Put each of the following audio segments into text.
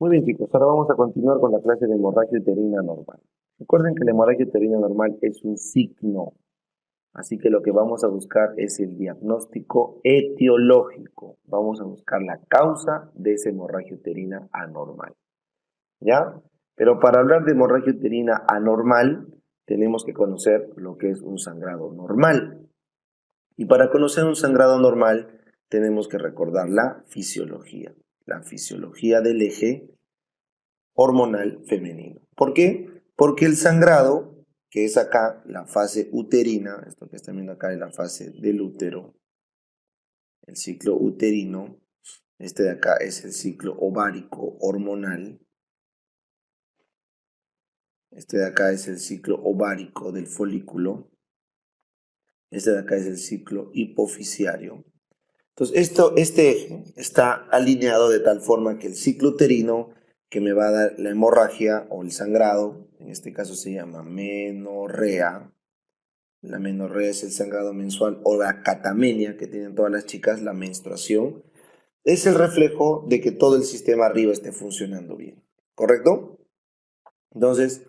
Muy bien, chicos, ahora vamos a continuar con la clase de hemorragia uterina normal. Recuerden que la hemorragia uterina normal es un signo, así que lo que vamos a buscar es el diagnóstico etiológico. Vamos a buscar la causa de esa hemorragia uterina anormal, ¿ya? Pero para hablar de hemorragia uterina anormal, tenemos que conocer lo que es un sangrado normal. Y para conocer un sangrado normal, tenemos que recordar la fisiología del eje hormonal femenino. ¿Por qué? Porque el sangrado, que es acá la fase uterina, esto que están viendo acá es la fase del útero, el ciclo uterino, este de acá es el ciclo ovárico hormonal, este de acá es el ciclo ovárico del folículo, este de acá es el ciclo hipofisiario. Entonces, este eje está alineado de tal forma que el ciclo uterino que me va a dar la hemorragia o el sangrado, en este caso se llama menorrea. La menorrea es el sangrado mensual o la catamenia que tienen todas las chicas, la menstruación. Es el reflejo de que todo el sistema arriba esté funcionando bien, ¿correcto? Entonces,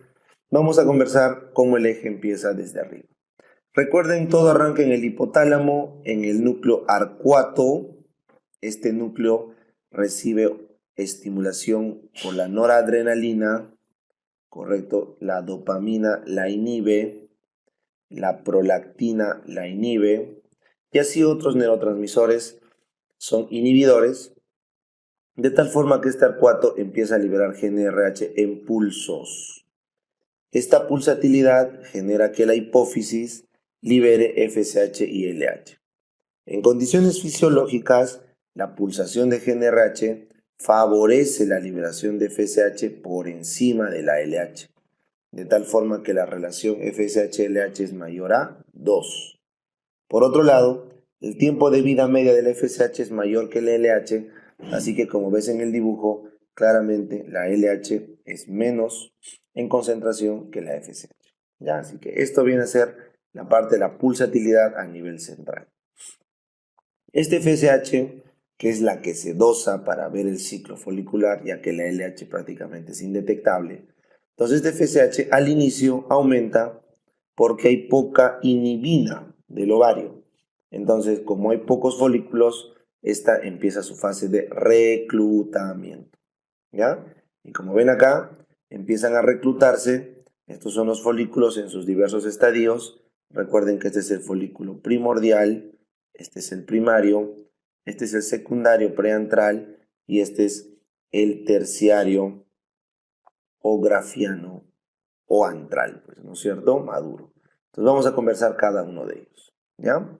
vamos a conversar cómo el eje empieza desde arriba. Recuerden, todo arranca en el hipotálamo, en el núcleo arcuato. Este núcleo recibe estimulación por la noradrenalina, correcto, la dopamina la inhibe, la prolactina la inhibe, y así otros neurotransmisores son inhibidores, de tal forma que este arcuato empieza a liberar GnRH en pulsos. Esta pulsatilidad genera que la hipófisis libere FSH y LH. En condiciones fisiológicas, la pulsación de GnRH favorece la liberación de FSH por encima de la LH, de tal forma que la relación FSH-LH es mayor a 2. Por otro lado, el tiempo de vida media del FSH es mayor que el LH, así que como ves en el dibujo, claramente la LH es menos en concentración que la FSH. ¿Ya? Así que esto viene a ser la parte de la pulsatilidad a nivel central. Este FSH, que es la que se dosa para ver el ciclo folicular, ya que la LH prácticamente es indetectable. Entonces este FSH al inicio aumenta porque hay poca inhibina del ovario. Entonces, como hay pocos folículos, esta empieza su fase de reclutamiento, ¿ya? Y como ven acá, empiezan a reclutarse. Estos son los folículos en sus diversos estadios. Recuerden que este es el folículo primordial, este es el primario, este es el secundario preantral y este es el terciario o grafiano o antral, pues, ¿no es cierto? Maduro. Entonces vamos a conversar cada uno de ellos, ¿ya?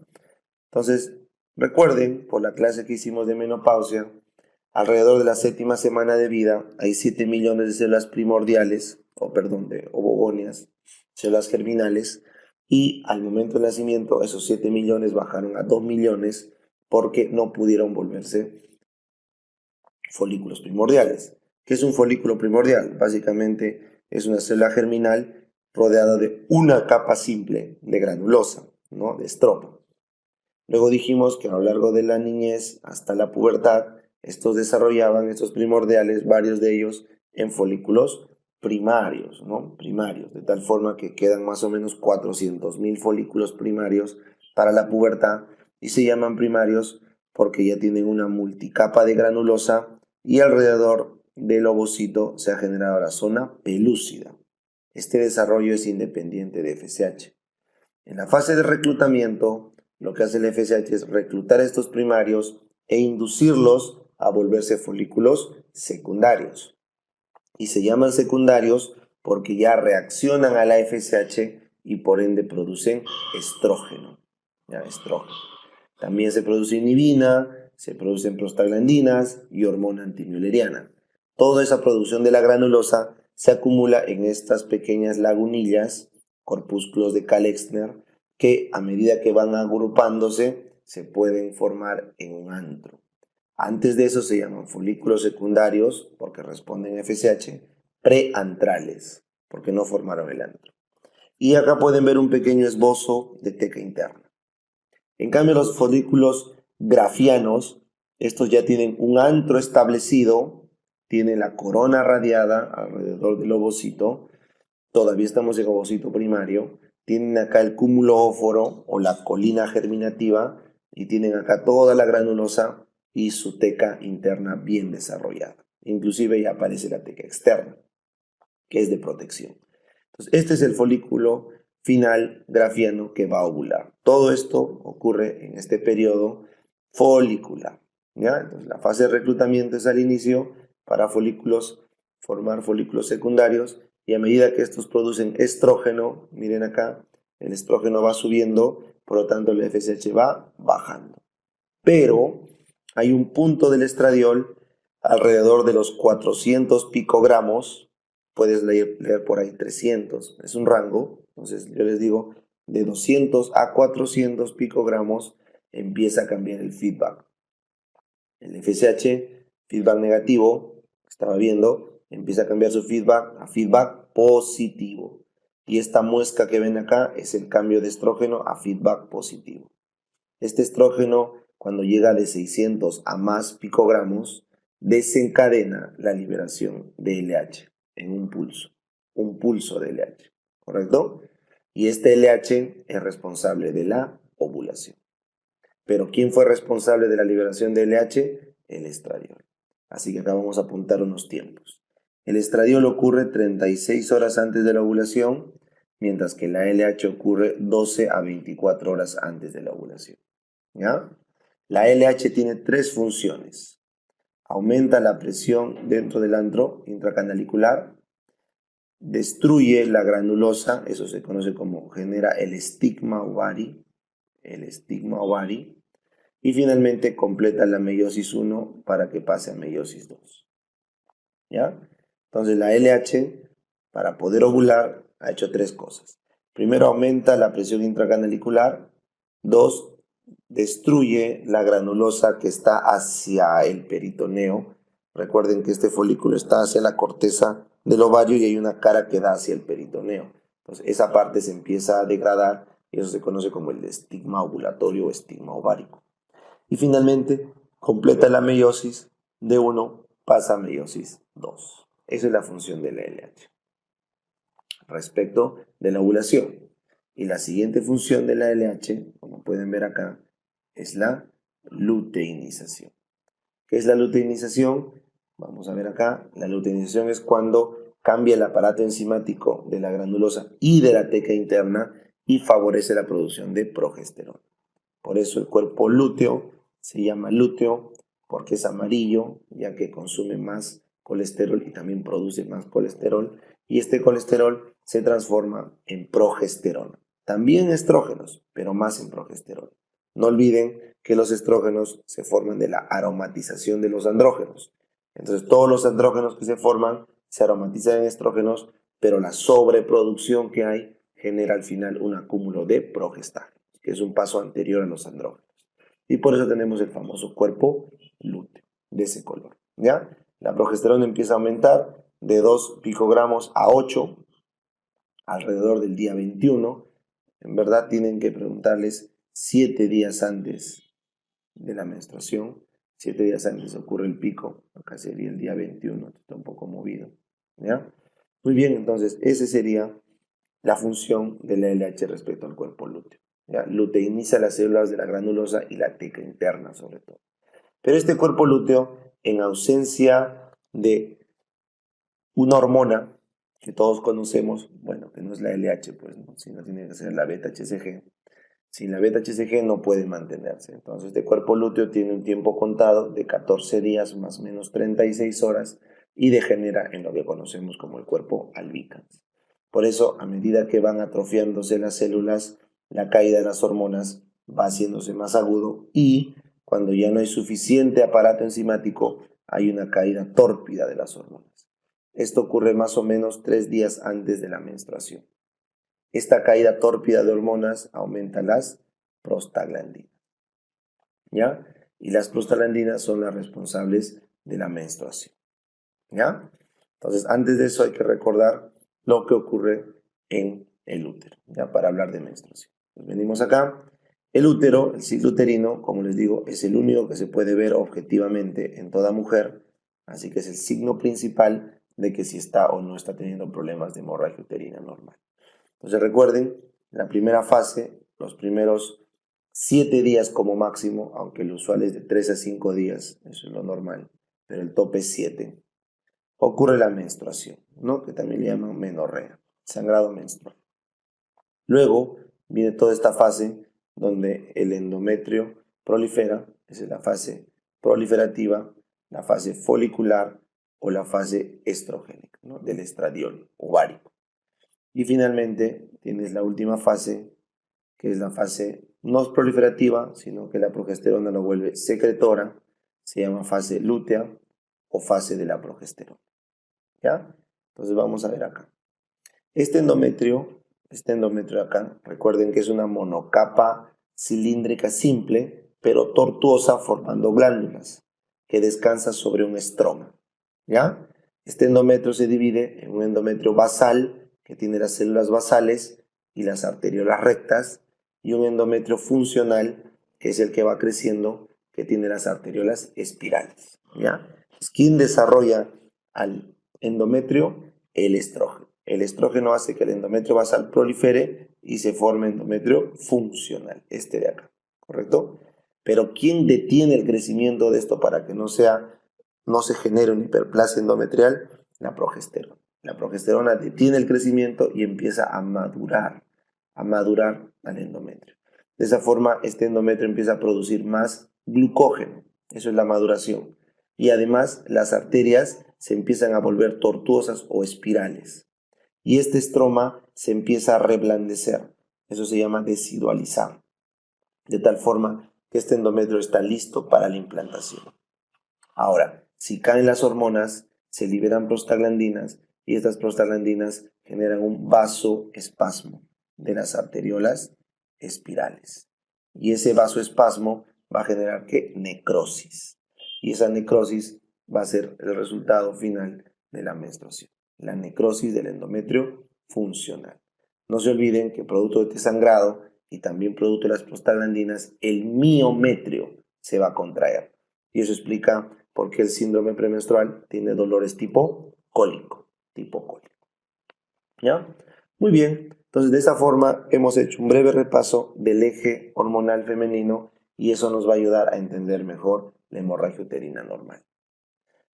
Entonces, recuerden, por la clase que hicimos de menopausia, alrededor de la 7ª semana de vida hay 7 millones de células primordiales, de ovogonias, células germinales, y al momento del nacimiento esos 7 millones bajaron a 2 millones porque no pudieron volverse folículos primordiales. ¿Qué es un folículo primordial? Básicamente es una célula germinal rodeada de una capa simple de granulosa, ¿no? De estropo. Luego dijimos que a lo largo de la niñez hasta la pubertad, estos desarrollaban, estos primordiales, varios de ellos en folículos primarios, ¿no? Primarios, de tal forma que quedan más o menos 400.000 folículos primarios para la pubertad y se llaman primarios porque ya tienen una multicapa de granulosa y alrededor del ovocito se ha generado la zona pelúcida. Este desarrollo es independiente de FSH. En la fase de reclutamiento, lo que hace el FSH es reclutar a estos primarios e inducirlos a volverse folículos secundarios. Y se llaman secundarios porque ya reaccionan a la FSH y por ende producen estrógeno. Ya, estrógeno. También se produce inhibina, se producen prostaglandinas y hormona antimülleriana. Toda esa producción de la granulosa se acumula en estas pequeñas lagunillas, corpúsculos de Kalexner, que a medida que van agrupándose se pueden formar en un antro. Antes de eso se llaman folículos secundarios, porque responden a FSH, preantrales, porque no formaron el antro. Y acá pueden ver un pequeño esbozo de teca interna. En cambio, los folículos grafianos, estos ya tienen un antro establecido tiene la corona radiada alrededor del ovocito, todavía estamos en ovocito primario, tienen acá el cúmulo óforo o la colina germinativa y tienen acá toda la granulosa y su teca interna bien desarrollada. Inclusive ya aparece la teca externa, que es de protección. Entonces, este es el folículo final grafiano que va a ovular. Todo esto ocurre en este periodo folicular. ¿Ya? Entonces, la fase de reclutamiento es al inicio para folículos, formar folículos secundarios, y a medida que estos producen estrógeno, miren acá, el estrógeno va subiendo, por lo tanto el FSH va bajando. Pero hay un punto del estradiol alrededor de los 400 picogramos, puedes leer por ahí 300, es un rango, entonces yo les digo, de 200 a 400 picogramos empieza a cambiar el feedback. El FSH, feedback negativo, estaba viendo, empieza a cambiar su feedback a feedback positivo. Y esta muesca que ven acá es el cambio de estrógeno a feedback positivo. Este estrógeno, cuando llega de 600 a más picogramos, desencadena la liberación de LH en un pulso de LH, ¿correcto? Y este LH es responsable de la ovulación. Pero ¿quién fue responsable de la liberación de LH? El estradiol. Así que acá vamos a apuntar unos tiempos. El estradiol ocurre 36 horas antes de la ovulación, mientras que la LH ocurre 12 a 24 horas antes de la ovulación. ¿Ya? La LH tiene tres funciones. Aumenta la presión dentro del antro intracanalicular, destruye la granulosa, eso se conoce como genera el estigma ovari, y finalmente completa la meiosis 1 para que pase a meiosis 2. ¿Ya? Entonces la LH, para poder ovular, ha hecho tres cosas. Primero, aumenta la presión intracanalicular. Dos, destruye la granulosa que está hacia el peritoneo. Recuerden que este folículo está hacia la corteza del ovario y hay una cara que da hacia el peritoneo. Entonces esa parte se empieza a degradar y eso se conoce como el estigma ovulatorio o estigma ovárico. Y finalmente completa la meiosis de 1, pasa a meiosis 2. Esa es la función de la LH. Respecto de la ovulación. Y la siguiente función de la LH, como pueden ver acá, es la luteinización. ¿Qué es la luteinización? Vamos a ver acá. La luteinización es cuando cambia el aparato enzimático de la granulosa y de la teca interna y favorece la producción de progesterona. Por eso el cuerpo lúteo se llama lúteo porque es amarillo, ya que consume más colesterol y también produce más colesterol. Y este colesterol se transforma en progesterona. También estrógenos, pero más en progesterona. No olviden que los estrógenos se forman de la aromatización de los andrógenos. Entonces todos los andrógenos que se forman se aromatizan en estrógenos, pero la sobreproducción que hay genera al final un acúmulo de progestágenos, que es un paso anterior a los andrógenos. Y por eso tenemos el famoso cuerpo lúteo, de ese color. ¿Ya? La progesterona empieza a aumentar de 2 picogramos a 8 alrededor del día 21. En verdad tienen que preguntarles 7 días antes de la menstruación. 7 días antes ocurre el pico, acá sería el día 21, está un poco movido. ¿Ya? Muy bien, entonces esa sería la función de la LH respecto al cuerpo lúteo. ¿Ya? Luteiniza las células de la granulosa y la teca interna sobre todo. Pero este cuerpo lúteo, en ausencia de una hormona que todos conocemos, bueno, que no es la LH, pues, ¿no? Sino tiene que ser la beta-HCG. Sin la beta-HCG no puede mantenerse. Entonces, este cuerpo lúteo tiene un tiempo contado de 14 días más o menos 36 horas y degenera en lo que conocemos como el cuerpo albicans. Por eso, a medida que van atrofiándose las células, la caída de las hormonas va haciéndose más agudo y cuando ya no hay suficiente aparato enzimático, hay una caída tórpida de las hormonas. Esto ocurre más o menos 3 días antes de la menstruación. Esta caída tórpida de hormonas aumenta las prostaglandinas. ¿Ya? Y las prostaglandinas son las responsables de la menstruación. ¿Ya? Entonces, antes de eso hay que recordar lo que ocurre en el útero, ¿ya? Para hablar de menstruación. Pues venimos acá. El útero, el ciclo uterino, como les digo, es el único que se puede ver objetivamente en toda mujer Así que es el signo principal de que si está o no está teniendo problemas de hemorragia uterina normal. Entonces recuerden, la primera fase, los primeros 7 días como máximo, aunque el usual es de 3 a 5 días, eso es lo normal, pero el tope es 7. Ocurre la menstruación, ¿no? Que también le llaman menorrea, sangrado menstrual. Luego viene toda esta fase donde el endometrio prolifera, esa es la fase proliferativa, la fase folicular o la fase estrogénica, ¿no? Del estradiol ovárico. Y finalmente tienes la última fase, que es la fase no proliferativa, sino que la progesterona lo vuelve secretora, se llama fase lútea o fase de la progesterona. ¿Ya? Entonces vamos a ver acá. Este endometrio acá, recuerden que es una monocapa cilíndrica simple, pero tortuosa formando glándulas, que descansa sobre un estroma. ¿Ya? Este endometrio se divide en un endometrio basal, que tiene las células basales y las arteriolas rectas, y un endometrio funcional, que es el que va creciendo, que tiene las arteriolas espirales. ¿Ya? ¿Quién desarrolla al endometrio? El estrógeno. El estrógeno hace que el endometrio basal prolifere y se forme endometrio funcional, este de acá, ¿correcto? Pero ¿quién detiene el crecimiento de esto para que no se genere una hiperplasia endometrial? La progesterona. La progesterona detiene el crecimiento y empieza a madurar al endometrio. De esa forma, este endometrio empieza a producir más glucógeno. Eso es la maduración. Y además, las arterias se empiezan a volver tortuosas o espirales. Y este estroma se empieza a reblandecer. Eso se llama desidualizar. De tal forma que este endometrio está listo para la implantación. Ahora, si caen las hormonas, se liberan prostaglandinas y estas prostaglandinas generan un vasoespasmo de las arteriolas espirales. Y ese vasoespasmo va a generar ¿qué? Necrosis. Y esa necrosis va a ser el resultado final de la menstruación. La necrosis del endometrio funcional. No se olviden que producto de este sangrado y también producto de las prostaglandinas, el miometrio se va a contraer. Y eso explica por qué el síndrome premenstrual tiene dolores tipo cólico. ¿Ya? Muy bien. Entonces, de esa forma hemos hecho un breve repaso del eje hormonal femenino y eso nos va a ayudar a entender mejor la hemorragia uterina normal.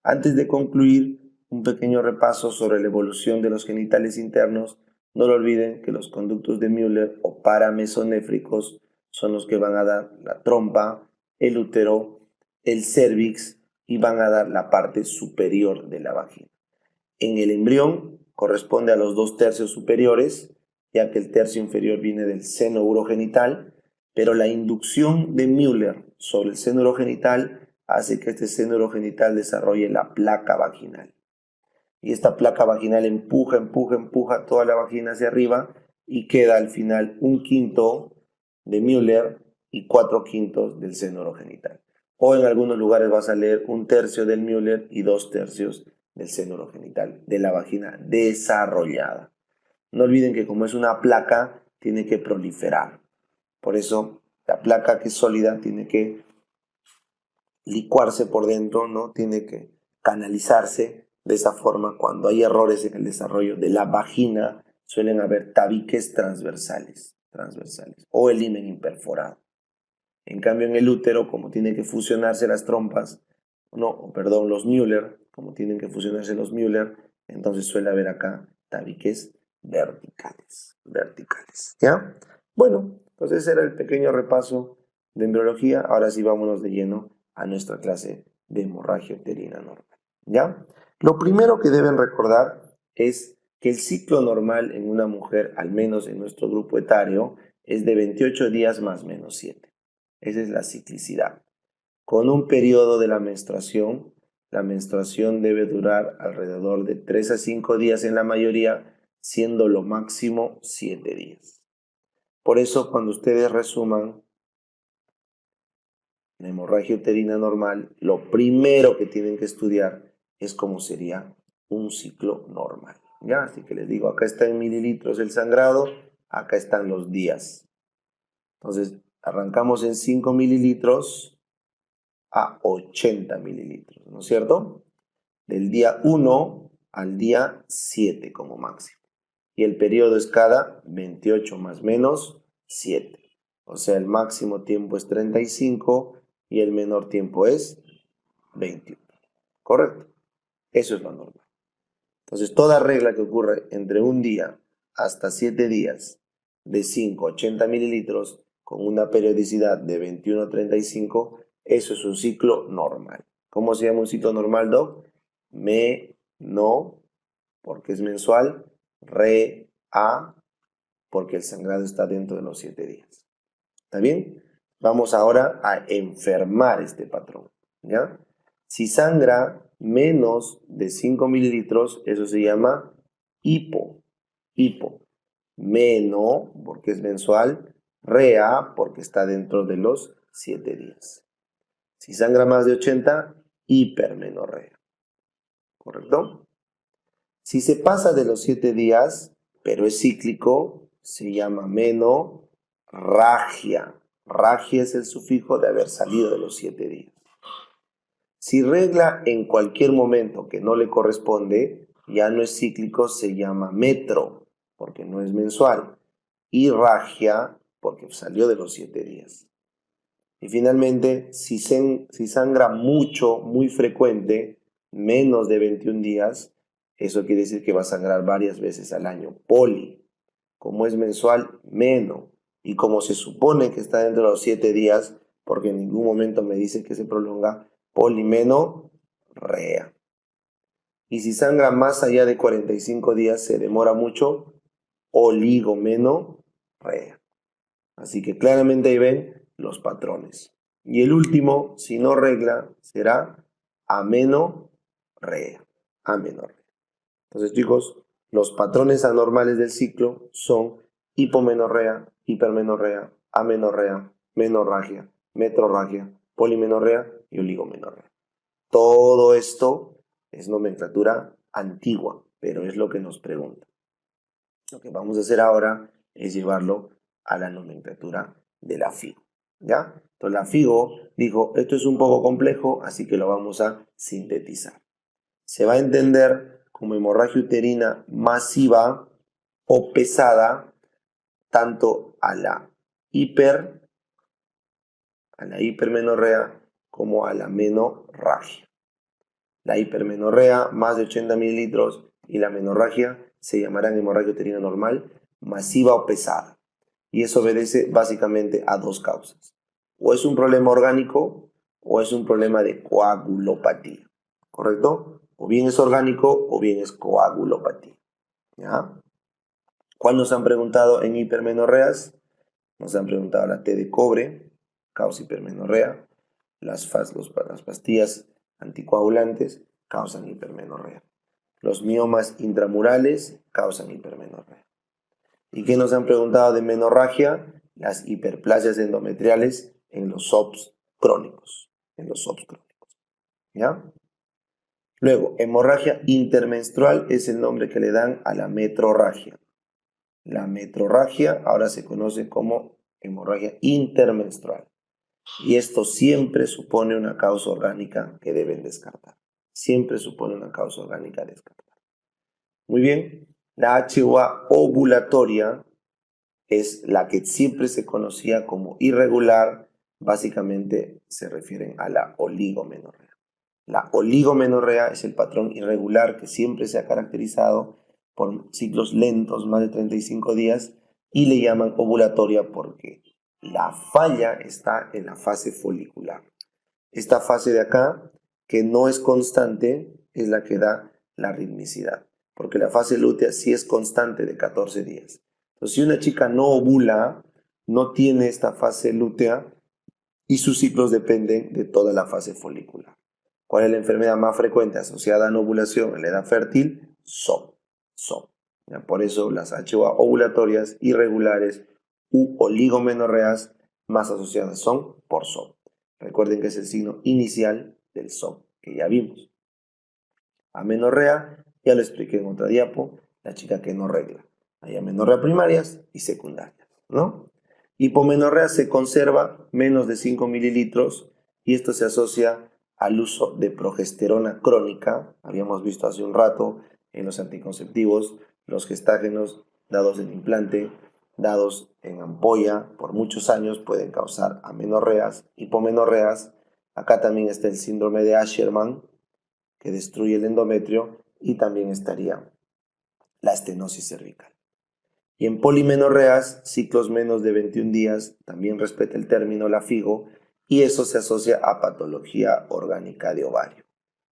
Antes de concluir, un pequeño repaso sobre la evolución de los genitales internos. No lo olviden que los conductos de Müller o paramesonéfricos son los que van a dar la trompa, el útero, el cérvix y van a dar la parte superior de la vagina. En el embrión corresponde a los 2/3 superiores, ya que el tercio inferior viene del seno urogenital, pero la inducción de Müller sobre el seno urogenital hace que este seno urogenital desarrolle la placa vaginal. Y esta placa vaginal empuja toda la vagina hacia arriba y queda al final 1/5 de Müller y 4/5 del seno urogenital. O en algunos lugares vas a leer 1/3 del Müller y 2/3 del seno urogenital, de la vagina desarrollada. No olviden que como es una placa, tiene que proliferar. Por eso la placa que es sólida tiene que licuarse por dentro, ¿no? Tiene que canalizarse. De esa forma, cuando hay errores en el desarrollo de la vagina, suelen haber tabiques transversales o el himen imperforado. En cambio, en el útero, como tienen que fusionarse las trompas, los Müller, como tienen que fusionarse los Müller, entonces suele haber acá tabiques verticales. ¿Ya? Bueno, entonces ese era el pequeño repaso de embriología. Ahora sí vámonos de lleno a nuestra clase de hemorragia uterina normal. ¿Ya? Lo primero que deben recordar es que el ciclo normal en una mujer, al menos en nuestro grupo etario, es de 28 días más menos 7. Esa es la ciclicidad. Con un periodo de la menstruación debe durar alrededor de 3 a 5 días en la mayoría, siendo lo máximo 7 días. Por eso, cuando ustedes resuman la hemorragia uterina normal, lo primero que tienen que estudiar es cómo sería un ciclo normal. ¿Ya? Así que les digo, acá está en mililitros el sangrado, acá están los días. Entonces, arrancamos en 5 mililitros a 80 mililitros, ¿no es cierto? del día 1 al día 7 como máximo. Y el periodo es cada 28 más menos 7. O sea, el máximo tiempo es 35 y el menor tiempo es 21. ¿Correcto? Eso es lo normal. Entonces, toda regla que ocurre entre un día hasta 7 días de 5 a 80 mililitros con una periodicidad de 21 a 35, eso es un ciclo normal. ¿Cómo se llama un ciclo normal, Doc? Porque es mensual, porque el sangrado está dentro de los 7 días. ¿Está bien? Vamos ahora a enfermar este patrón, ¿ya? Si sangra menos de 5 mililitros, eso se llama hipo. Meno, porque es mensual, rea, porque está dentro de los 7 días. Si sangra más de 80, hipermenorrea. ¿Correcto? Si se pasa de los 7 días, pero es cíclico, se llama menorragia. Ragia es el sufijo de haber salido de los 7 días. Si regla en cualquier momento que no le corresponde, ya no es cíclico, se llama metro, porque no es mensual. Y ragia, porque salió de los 7 días. Y finalmente, si sangra mucho, muy frecuente, menos de 21 días, eso quiere decir que va a sangrar varias veces al año. Poli. Como es mensual, meno. Y como se supone que está dentro de los 7 días, porque en ningún momento me dice que se prolonga, polimenorrea. Y si sangra más allá de 45 días, se demora mucho, oligomenorrea. Así que claramente ahí ven los patrones. Y el último, si no regla, será amenorrea. Amenorrea. Entonces, chicos, los patrones anormales del ciclo son hipomenorrea, hipermenorrea, amenorrea, menorragia, metrorragia, polimenorrea y oligomenorrea. Todo esto es nomenclatura antigua, pero es lo que nos preguntan. Lo que vamos a hacer ahora es llevarlo a la nomenclatura de la FIGO, ¿ya? Entonces la FIGO dijo, esto es un poco complejo, así que lo vamos a sintetizar. Se va a entender como hemorragia uterina masiva o pesada, tanto a la hipermenorrea como a la menorragia. La hipermenorrea, más de 80 mililitros, y la menorragia se llamarán hemorragia uterina normal, masiva o pesada. Y eso obedece básicamente a dos causas. O es un problema orgánico o es un problema de coagulopatía. ¿Correcto? O bien es orgánico o bien es coagulopatía. ¿Ya? ¿Cuál nos han preguntado en hipermenorreas? Nos han preguntado la T de cobre, causa hipermenorrea. Las pastillas anticoagulantes causan hipermenorrea. Los miomas intramurales causan hipermenorrea. ¿Y qué nos han preguntado de menorragia? Las hiperplasias endometriales en los SOPs crónicos. ¿Ya? Luego, hemorragia intermenstrual es el nombre que le dan a la metrorragia. La metrorragia ahora se conoce como hemorragia intermenstrual. Y esto siempre supone una causa orgánica que deben descartar. Siempre supone una causa orgánica a descartar. Muy bien, la HUA ovulatoria es la que siempre se conocía como irregular. Básicamente se refieren a la oligomenorrea. La oligomenorrea es el patrón irregular que siempre se ha caracterizado por ciclos lentos, más de 35 días, y le llaman ovulatoria porque la falla está en la fase folicular. Esta fase de acá, que no es constante, es la que da la ritmicidad, porque la fase lútea sí es constante de 14 días. Entonces, si una chica no ovula, no tiene esta fase lútea y sus ciclos dependen de toda la fase folicular. ¿Cuál es la enfermedad más frecuente asociada a la ovulación en la edad fértil? SOP. ¿Ya? Por eso las HUA ovulatorias irregulares u oligomenorreas más asociadas son por SOP. Recuerden que es el signo inicial del SOP, que ya vimos. Amenorrea, ya lo expliqué en otra diapo, la chica que no regla. Hay amenorrea primarias y secundarias, ¿no? Hipomenorrea se conserva menos de 5 mililitros y esto se asocia al uso de progesterona crónica. Habíamos visto hace un rato en los anticonceptivos, los gestágenos dados en implante, dados en ampolla por muchos años pueden causar amenorreas, hipomenorreas. Acá también está el síndrome de Asherman, que destruye el endometrio, y también estaría la estenosis cervical. Y en polimenorreas, ciclos menos de 21 días, también respeta el término la FIGO, y eso se asocia a patología orgánica de ovario.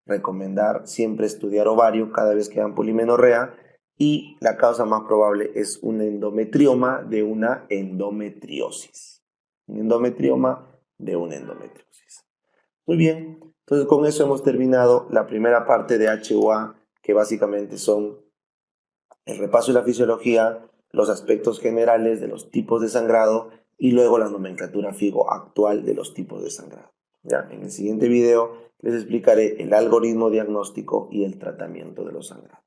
Recomendar siempre estudiar ovario cada vez que hagan polimenorrea, y la causa más probable es un endometrioma de una endometriosis. Un endometrioma de una endometriosis. Muy bien, entonces con eso hemos terminado la primera parte de HUA, que básicamente son el repaso de la fisiología, los aspectos generales de los tipos de sangrado y luego la nomenclatura FIGO actual de los tipos de sangrado. Ya, en el siguiente video les explicaré el algoritmo diagnóstico y el tratamiento de los sangrados.